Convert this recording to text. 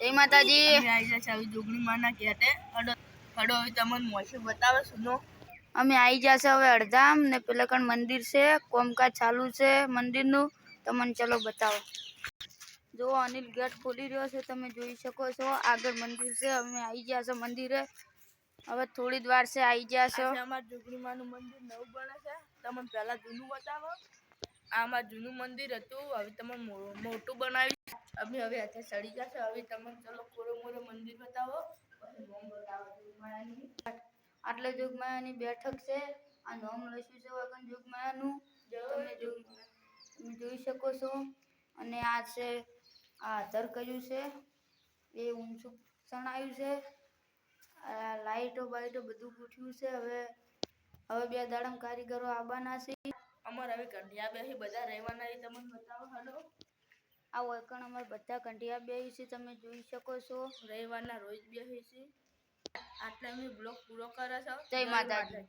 જય માતાજી। અમે આવી ગયા છે આવી જોગણી માના ઘેટે હડો હવે તમને મોસી બતાવે સુનો અમે આવી ગયા છે હવે અડધામ ને પેલા કણ મંદિર છે કોમકાજ ચાલુ છે મંદિરનું તમને ચલો બતાવો। જો અનિલ ગેટ ખોલી રહ્યો છે તમે જોઈ શકો છો આગળ મંદિર છે અમે આવી ગયા છે મંદિરે હવે થોડી જ વાર છે આવી ગયા છો। અમાર જોગણી માનું મંદિર નવું બને છે તમને પહેલા જૂનું બતાવો। આમાં જૂનું મંદિર હતું હવે તમને મોટું બનાવ્યું અમે હવે હાથે ચડી ગયા છે હવે તમને ચલો કોરો મંદિર બતાવો આટલે જોગમાયાની બેઠક છે આ નામ લખ્યું છે વગન જોગમાયાનું તમે જોઈ શકો છો અને આ છે આ ધર કર્યું છે એ ઊંચું ચણાયું છે લાઈટો બાઈટો બધું ગોઠવ્યું છે। હવે બે દાડમ કારીગરો આવવાના છે અમાર હવે કંઢિયા બેહી બધા રહેવાના એ તમને બતાવો હાલો આ વળકણ અમાર બધા કંઢિયા બેહી છે તમે જોઈ શકો છો રવિવારના રોજ બેહી છે। આટલે અમે બ્લોગ પૂરો કરે છે। જય માતાજી।